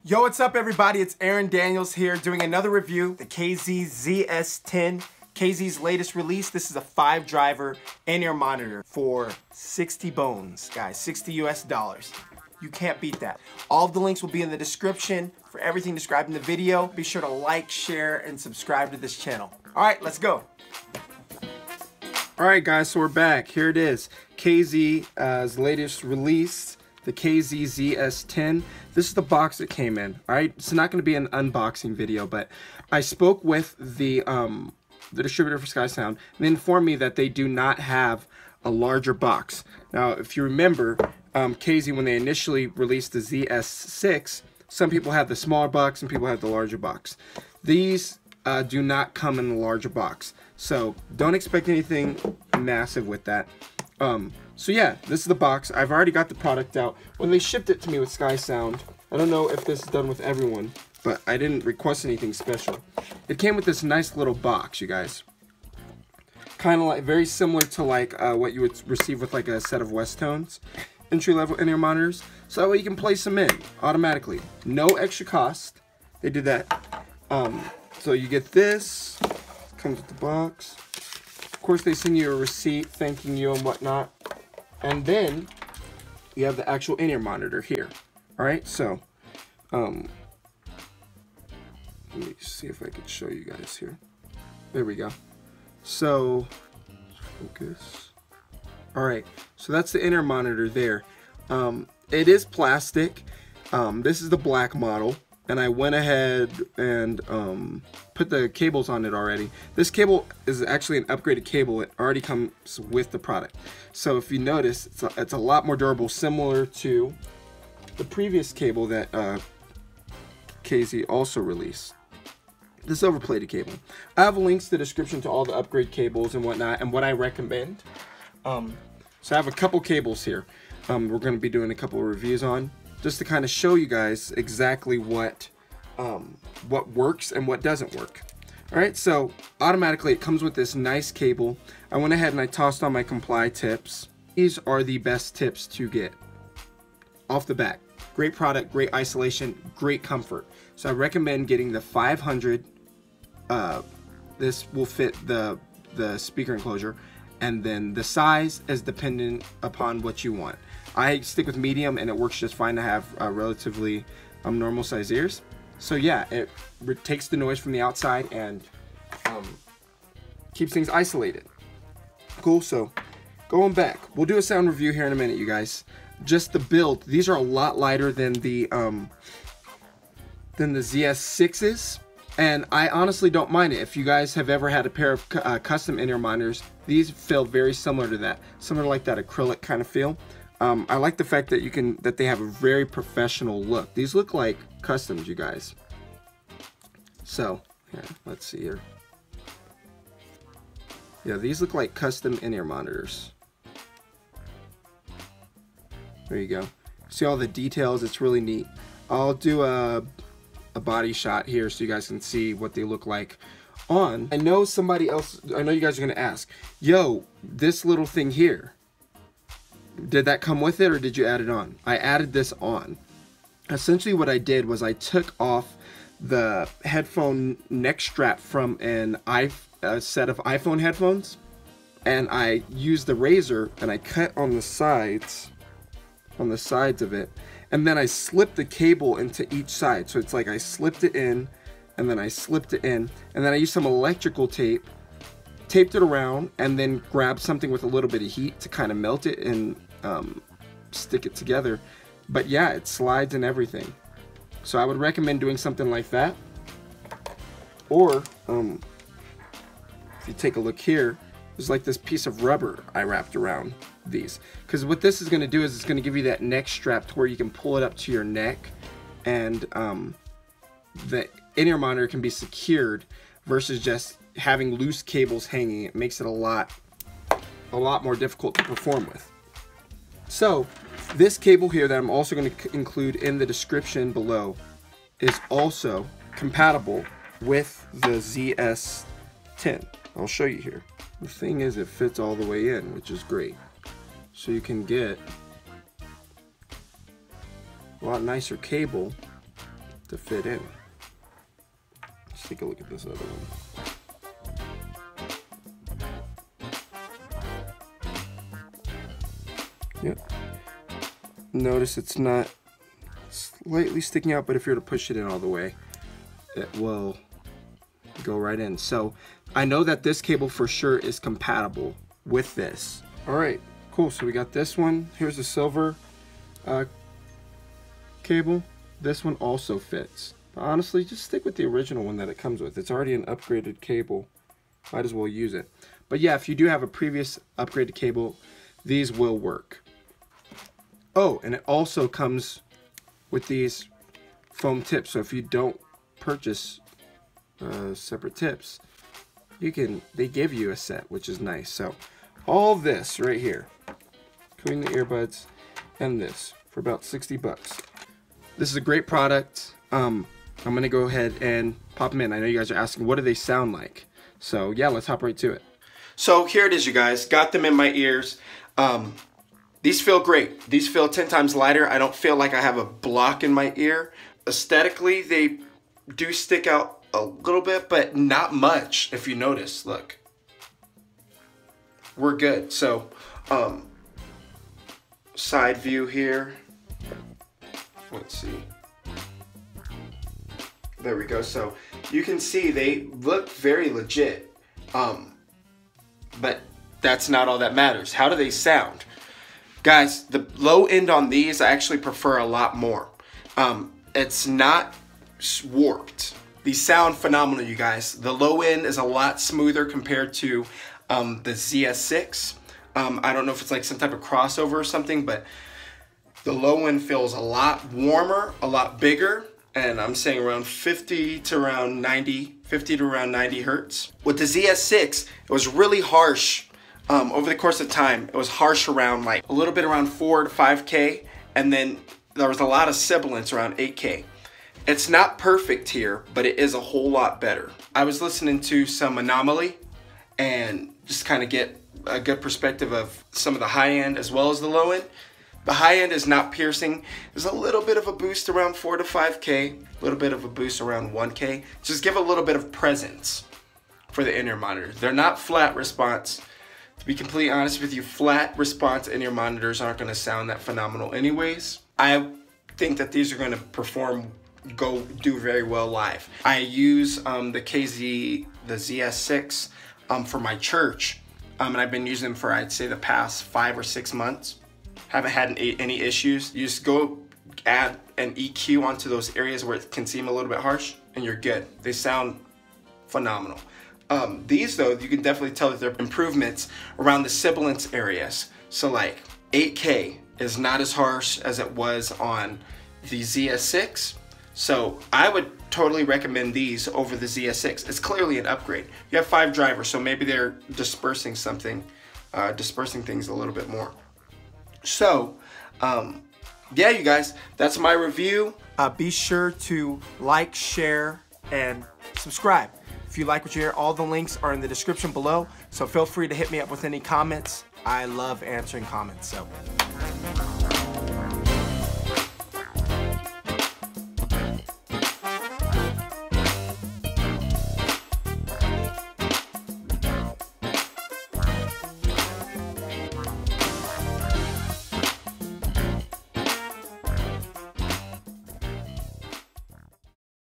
Yo, what's up everybody? It's Aaron Daniels here doing another review, the KZ ZS10, KZ's latest release. This is a 5-driver in-ear monitor for 60 bones, guys, 60 US dollars. You can't beat that. All of the links will be in the description for everything described in the video. Be sure to like, share, and subscribe to this channel. All right, let's go. All right, guys, so we're back. Here it is, KZ's latest release, the KZ ZS10. This is the box it came in. All right, it's not going to be an unboxing video, but I spoke with the distributor for SkySound, and they informed me that they do not have a larger box. Now, if you remember, KZ, when they initially released the ZS6, some people had the smaller box and people had the larger box. These do not come in the larger box, so don't expect anything massive with that. So yeah, this is the box. I've already got the product out. When they shipped it to me with SkySound, I don't know if this is done with everyone, but I didn't request anything special. It came with this nice little box, you guys. Kind of like, very similar to like what you would receive with like a set of Westones, entry-level in-ear monitors. So that way you can place them in automatically. No extra cost. They did that. So you get this, comes with the box. Of course, they send you a receipt thanking you and whatnot. And then you have the actual in-ear monitor here. All right, so let me see if I can show you guys here. There we go. So focus. All right, so that's the in-ear monitor there. It is plastic. This is the black model, and I went ahead and put the cables on it already. This cable is actually an upgraded cable. It already comes with the product. So if you notice, it's a lot more durable, similar to the previous cable that KZ also released. The silver-plated cable. I have links to the description to all the upgrade cables and whatnot, and what I recommend. So I have a couple cables here. We're going to be doing a couple of reviews on, just to kind of show you guys exactly what works and what doesn't work. All right, so automatically it comes with this nice cable. I went ahead and I tossed on my comply tips. These are the best tips to get off the bat. Great product, great isolation, great comfort. So I recommend getting the 500. This will fit the speaker enclosure, and then the size is dependent upon what you want. I stick with medium, and it works just fine to have relatively normal size ears. So yeah, it takes the noise from the outside and keeps things isolated. Cool. So going back, we'll do a sound review here in a minute, you guys. Just the build, these are a lot lighter than the ZS6s, and I honestly don't mind it. If you guys have ever had a pair of custom in-ear monitors, these feel very similar to that, similar like that acrylic kind of feel. I like the fact that they have a very professional look. These look like customs, you guys. So here, let's see here. Yeah, these look like custom in-ear monitors. There you go. See all the details, it's really neat. I'll do a body shot here so you guys can see what they look like on. I know somebody else, I know you guys are gonna ask, yo, this little thing here, did that come with it or did you add it on? I added this on. Essentially what I did was I took off the headphone neck strap from a set of iPhone headphones, and I used the razor and I cut on the sides of it, and then I slipped the cable into each side. So it's like I slipped it in, and then I slipped it in, and then I used some electrical tape, taped it around, and then grabbed something with a little bit of heat to kind of melt it and stick it together. But yeah, it slides and everything. So I would recommend doing something like that. Or if you take a look here, there's like this piece of rubber I wrapped around these, because what this is going to do is it's going to give you that neck strap to where you can pull it up to your neck, and the in-ear monitor can be secured versus just having loose cables hanging. It makes it a lot more difficult to perform with. So this cable here that I'm also going to include in the description below is also compatible with the ZS10. I'll show you here. The thing is, it fits all the way in, which is great. So you can get a lot nicer cable to fit in. Let's take a look at this other one. Yep. Notice it's not slightly sticking out, but if you were to push it in all the way, it will go right in. So I know that this cable for sure is compatible with this. All right, cool. So we got this one. Here's the silver cable. This one also fits. But honestly, just stick with the original one that it comes with. It's already an upgraded cable. Might as well use it. But yeah, if you do have a previous upgraded cable, these will work. Oh, and it also comes with these foam tips. So if you don't purchase separate tips, they give you a set, which is nice. So all this right here, including the earbuds and this, for about 60 bucks. This is a great product. I'm gonna go ahead and pop them in. I know you guys are asking, what do they sound like? So yeah, let's hop right to it. So here it is, you guys. Got them in my ears. These feel great. These feel 10 times lighter. I don't feel like I have a block in my ear. Aesthetically, they do stick out a little bit, but not much, if you notice. Look. We're good. So, side view here. Let's see. There we go. So, you can see they look very legit. But that's not all that matters. How do they sound? Guys, the low end on these I actually prefer a lot more. It's not warped. These sound phenomenal, you guys. The low end is a lot smoother compared to the ZS6. I don't know if it's like some type of crossover or something, but the low end feels a lot warmer, a lot bigger, and I'm saying around 50 to around 90 hertz. With the ZS6, it was really harsh. Over the course of time, it was harsh around like a little bit around 4 to 5K, and then there was a lot of sibilance around 8K. It's not perfect here, but it is a whole lot better. I was listening to some Anomaly and just kind of get a good perspective of some of the high end as well as the low end. The high end is not piercing. There's a little bit of a boost around 4 to 5K, a little bit of a boost around 1K. Just give a little bit of presence for the in-ear monitors. They're not flat response. To be completely honest with you, flat response in-ear monitors aren't going to sound that phenomenal anyways. I think that these are going to do very well live. I use the ZS6 for my church, and I've been using them for, I'd say, the past 5 or 6 months. Haven't had any issues. You just go add an EQ onto those areas where it can seem a little bit harsh, and you're good. They sound phenomenal. These though, you can definitely tell that they're improvements around the sibilance areas. So like 8K is not as harsh as it was on the ZS6. So I would totally recommend these over the ZS6. It's clearly an upgrade. You have 5 drivers, so maybe they're dispersing things a little bit more. So, yeah, you guys, that's my review. Be sure to like, share, and subscribe. If you like what you hear, all the links are in the description below, so feel free to hit me up with any comments. I love answering comments, so